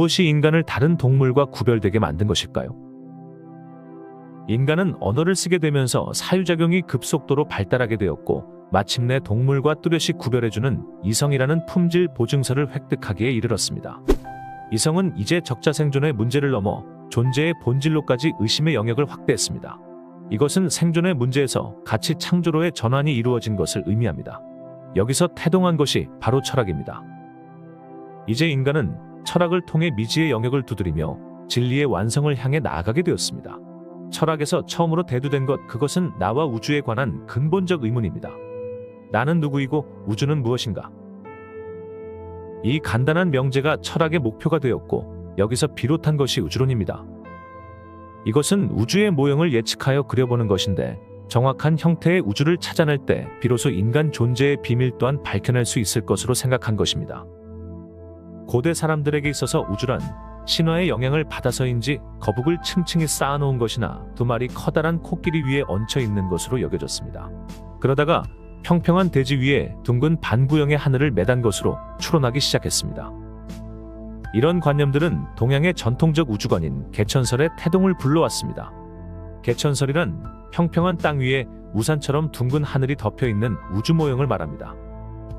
무엇이 인간을 다른 동물과 구별되게 만든 것일까요? 인간은 언어를 쓰게 되면서 사유작용이 급속도로 발달하게 되었고, 마침내 동물과 뚜렷이 구별해주는 이성이라는 품질 보증서를 획득하기에 이르렀습니다. 이성은 이제 적자생존의 문제를 넘어 존재의 본질로까지 의심의 영역을 확대했습니다. 이것은 생존의 문제에서 가치 창조로의 전환이 이루어진 것을 의미합니다. 여기서 태동한 것이 바로 철학입니다. 이제 인간은 철학을 통해 미지의 영역을 두드리며 진리의 완성을 향해 나아가게 되었습니다. 철학에서 처음으로 대두된 것, 그것은 나와 우주에 관한 근본적 의문입니다. 나는 누구이고 우주는 무엇인가? 이 간단한 명제가 철학의 목표가 되었고, 여기서 비롯한 것이 우주론입니다. 이것은 우주의 모형을 예측하여 그려보는 것인데, 정확한 형태의 우주를 찾아낼 때 비로소 인간 존재의 비밀 또한 밝혀낼 수 있을 것으로 생각한 것입니다. 고대 사람들에게 있어서 우주란 신화의 영향을 받아서인지 거북을 층층이 쌓아놓은 것이나 두 마리 커다란 코끼리 위에 얹혀 있는 것으로 여겨졌습니다. 그러다가 평평한 대지 위에 둥근 반구형의 하늘을 매단 것으로 추론하기 시작했습니다. 이런 관념들은 동양의 전통적 우주관인 개천설의 태동을 불러왔습니다. 개천설이란 평평한 땅 위에 우산처럼 둥근 하늘이 덮여있는 우주 모형을 말합니다.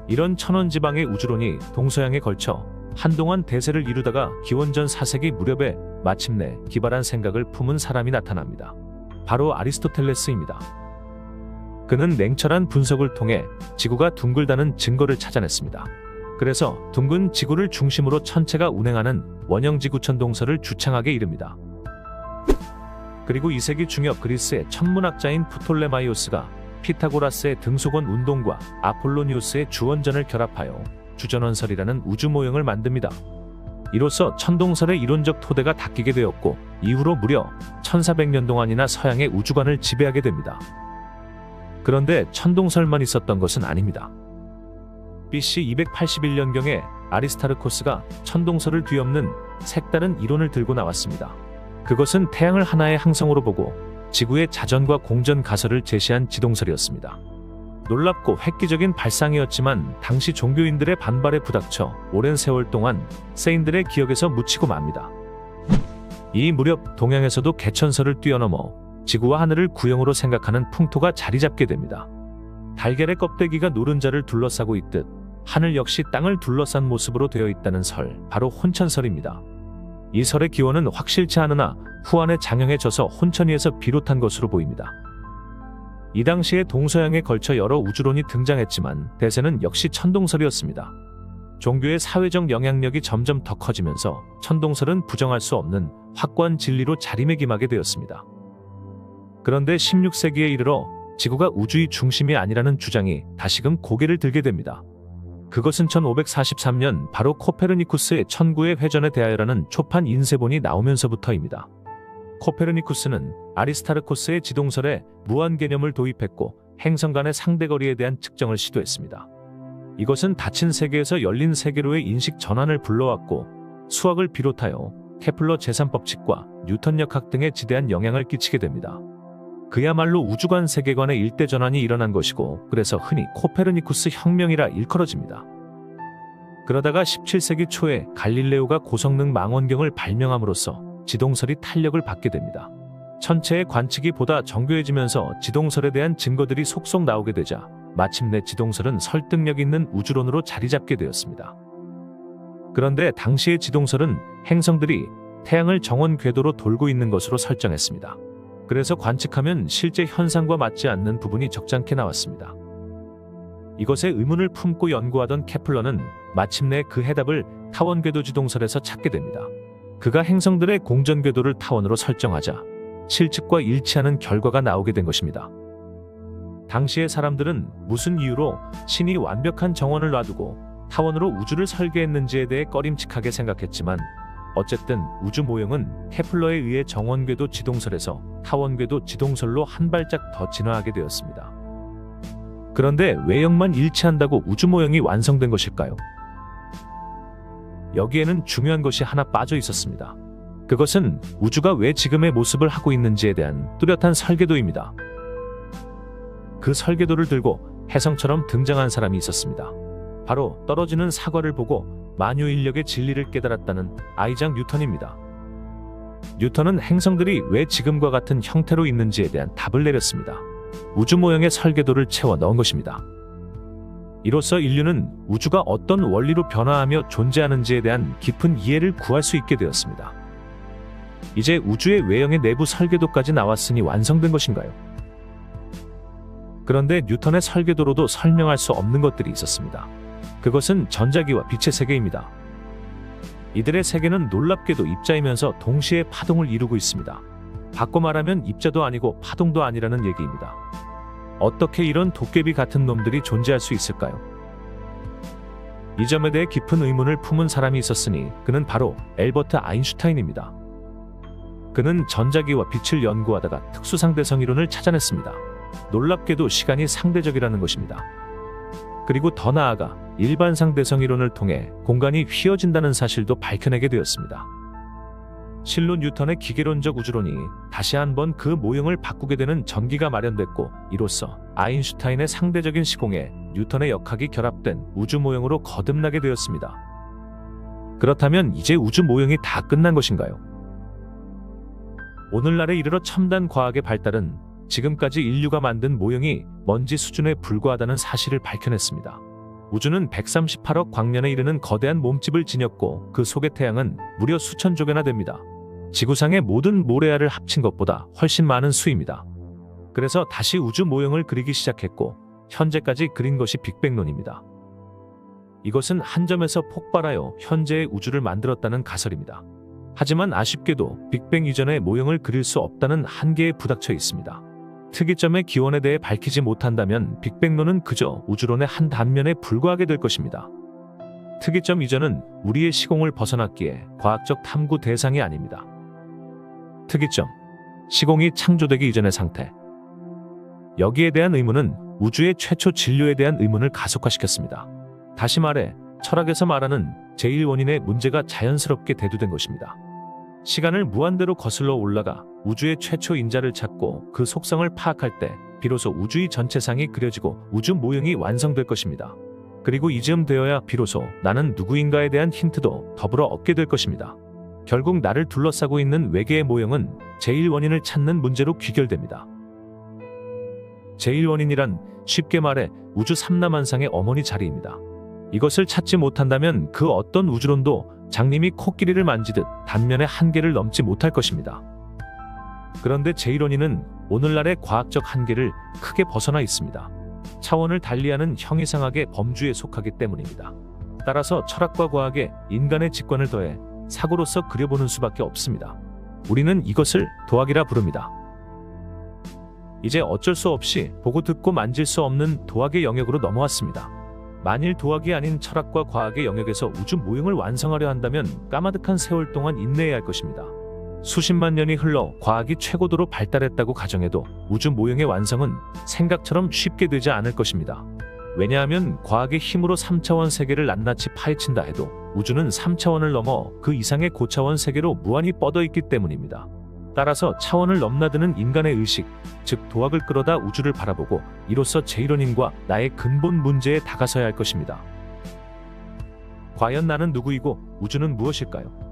이런 천원지방의 우주론이 동서양에 걸쳐 한동안 대세를 이루다가 기원전 4세기 무렵에 마침내 기발한 생각을 품은 사람이 나타납니다. 바로 아리스토텔레스입니다. 그는 냉철한 분석을 통해 지구가 둥글다는 증거를 찾아냈습니다. 그래서 둥근 지구를 중심으로 천체가 운행하는 원형지구 천동설을 주창하게 이릅니다. 그리고 2세기 중엽 그리스의 천문학자인 프톨레마이오스가 피타고라스의 등소건 운동과 아폴로니우스의 주원전을 결합하여 주전원설이라는 우주 모형을 만듭니다. 이로써 천동설의 이론적 토대가 닦이게 되었고, 이후로 무려 1400년 동안이나 서양의 우주관을 지배하게 됩니다. 그런데 천동설만 있었던 것은 아닙니다. BC 281년경에 아리스타르코스가 천동설을 뒤엎는 색다른 이론을 들고 나왔습니다. 그것은 태양을 하나의 항성으로 보고 지구의 자전과 공전 가설을 제시한 지동설이었습니다. 놀랍고 획기적인 발상이었지만 당시 종교인들의 반발에 부닥쳐 오랜 세월 동안 세인들의 기억에서 묻히고 맙니다. 이 무렵 동양에서도 개천설을 뛰어넘어 지구와 하늘을 구형으로 생각하는 풍토가 자리 잡게 됩니다. 달걀의 껍데기가 노른자를 둘러싸고 있듯 하늘 역시 땅을 둘러싼 모습으로 되어 있다는 설, 바로 혼천설입니다. 이 설의 기원은 확실치 않으나 후한의 장형에 져서 혼천이에서 비롯한 것으로 보입니다. 이 당시에 동서양에 걸쳐 여러 우주론이 등장했지만 대세는 역시 천동설이었습니다. 종교의 사회적 영향력이 점점 더 커지면서 천동설은 부정할 수 없는 확고한 진리로 자리매김하게 되었습니다. 그런데 16세기에 이르러 지구가 우주의 중심이 아니라는 주장이 다시금 고개를 들게 됩니다. 그것은 1543년 바로 코페르니쿠스의 천구의 회전에 대하여라는 초판 인쇄본이 나오면서부터입니다. 코페르니쿠스는 아리스타르코스의 지동설에 무한 개념을 도입했고 행성 간의 상대거리에 대한 측정을 시도했습니다. 이것은 닫힌 세계에서 열린 세계로의 인식 전환을 불러왔고, 수학을 비롯하여 케플러 제3법칙과 뉴턴 역학 등에 지대한 영향을 끼치게 됩니다. 그야말로 우주관 세계관의 일대 전환이 일어난 것이고, 그래서 흔히 코페르니쿠스 혁명이라 일컬어집니다. 그러다가 17세기 초에 갈릴레오가 고성능 망원경을 발명함으로써 지동설이 탄력을 받게 됩니다. 천체의 관측이 보다 정교해지면서 지동설에 대한 증거들이 속속 나오게 되자 마침내 지동설은 설득력 있는 우주론으로 자리 잡게 되었습니다. 그런데 당시의 지동설은 행성들이 태양을 정원 궤도로 돌고 있는 것으로 설정했습니다. 그래서 관측하면 실제 현상과 맞지 않는 부분이 적잖게 나왔습니다. 이것에 의문을 품고 연구하던 케플러는 마침내 그 해답을 타원 궤도 지동설에서 찾게 됩니다. 그가 행성들의 공전 궤도를 타원으로 설정하자 실측과 일치하는 결과가 나오게 된 것입니다. 당시의 사람들은 무슨 이유로 신이 완벽한 정원을 놔두고 타원으로 우주를 설계했는지에 대해 꺼림칙하게 생각했지만, 어쨌든 우주 모형은 케플러에 의해 정원궤도 지동설에서 타원궤도 지동설로 한 발짝 더 진화하게 되었습니다. 그런데 외형만 일치한다고 우주 모형이 완성된 것일까요? 여기에는 중요한 것이 하나 빠져 있었습니다. 그것은 우주가 왜 지금의 모습을 하고 있는지에 대한 뚜렷한 설계도입니다. 그 설계도를 들고 혜성처럼 등장한 사람이 있었습니다. 바로 떨어지는 사과를 보고 만유 인력의 진리를 깨달았다는 아이작 뉴턴입니다. 뉴턴은 행성들이 왜 지금과 같은 형태로 있는지에 대한 답을 내렸습니다. 우주 모형의 설계도를 채워 넣은 것입니다. 이로써 인류는 우주가 어떤 원리로 변화하며 존재하는지에 대한 깊은 이해를 구할 수 있게 되었습니다. 이제 우주의 외형의 내부 설계도까지 나왔으니 완성된 것인가요? 그런데 뉴턴의 설계도로도 설명할 수 없는 것들이 있었습니다. 그것은 전자기와 빛의 세계입니다. 이들의 세계는 놀랍게도 입자이면서 동시에 파동을 이루고 있습니다. 바꿔 말하면 입자도 아니고 파동도 아니라는 얘기입니다. 어떻게 이런 도깨비 같은 놈들이 존재할 수 있을까요? 이 점에 대해 깊은 의문을 품은 사람이 있었으니 그는 바로 엘버트 아인슈타인입니다. 그는 전자기와 빛을 연구하다가 특수상대성 이론을 찾아냈습니다. 놀랍게도 시간이 상대적이라는 것입니다. 그리고 더 나아가 일반상대성 이론을 통해 공간이 휘어진다는 사실도 밝혀내게 되었습니다. 실로 뉴턴의 기계론적 우주론이 다시 한번 그 모형을 바꾸게 되는 전기가 마련됐고, 이로써 아인슈타인의 상대적인 시공에 뉴턴의 역학이 결합된 우주 모형으로 거듭나게 되었습니다. 그렇다면 이제 우주 모형이 다 끝난 것인가요? 오늘날에 이르러 첨단 과학의 발달은 지금까지 인류가 만든 모형이 먼지 수준에 불과하다는 사실을 밝혀냈습니다. 우주는 138억 광년에 이르는 거대한 몸집을 지녔고 그 속의 태양은 무려 수천조 개나 됩니다. 지구상의 모든 모래알을 합친 것보다 훨씬 많은 수입니다. 그래서 다시 우주 모형을 그리기 시작했고 현재까지 그린 것이 빅뱅론입니다. 이것은 한 점에서 폭발하여 현재의 우주를 만들었다는 가설입니다. 하지만 아쉽게도 빅뱅 이전의 모형을 그릴 수 없다는 한계에 부닥쳐 있습니다. 특이점의 기원에 대해 밝히지 못한다면 빅뱅론은 그저 우주론의 한 단면에 불과하게 될 것입니다. 특이점 이전은 우리의 시공을 벗어났기에 과학적 탐구 대상이 아닙니다. 특이점, 시공이 창조되기 이전의 상태. 여기에 대한 의문은 우주의 최초 진료에 대한 의문을 가속화시켰습니다. 다시 말해 철학에서 말하는 제1원인의 문제가 자연스럽게 대두된 것입니다. 시간을 무한대로 거슬러 올라가 우주의 최초 인자를 찾고 그 속성을 파악할 때 비로소 우주의 전체상이 그려지고 우주 모형이 완성될 것입니다. 그리고 이즈음 되어야 비로소 나는 누구인가에 대한 힌트도 더불어 얻게 될 것입니다. 결국 나를 둘러싸고 있는 외계의 모형은 제1원인을 찾는 문제로 귀결됩니다. 제1원인이란 쉽게 말해 우주 삼라만상의 어머니 자리입니다. 이것을 찾지 못한다면 그 어떤 우주론도 장님이 코끼리를 만지듯 단면의 한계를 넘지 못할 것입니다. 그런데 제1원인은 오늘날의 과학적 한계를 크게 벗어나 있습니다. 차원을 달리하는 형이상학의 범주에 속하기 때문입니다. 따라서 철학과 과학에 인간의 직관을 더해 사고로서 그려보는 수밖에 없습니다. 우리는 이것을 도학이라 부릅니다. 이제 어쩔 수 없이 보고 듣고 만질 수 없는 도학의 영역으로 넘어왔습니다. 만일 도학이 아닌 철학과 과학의 영역에서 우주 모형을 완성하려 한다면 까마득한 세월 동안 인내해야 할 것입니다. 수십만 년이 흘러 과학이 최고도로 발달했다고 가정해도 우주 모형의 완성은 생각처럼 쉽게 되지 않을 것입니다. 왜냐하면 과학의 힘으로 3차원 세계를 낱낱이 파헤친다 해도 우주는 3차원을 넘어 그 이상의 고차원 세계로 무한히 뻗어있기 때문입니다. 따라서 차원을 넘나드는 인간의 의식, 즉 도학을 끌어다 우주를 바라보고 이로써 제1원인과 나의 근본 문제에 다가서야 할 것입니다. 과연 나는 누구이고 우주는 무엇일까요?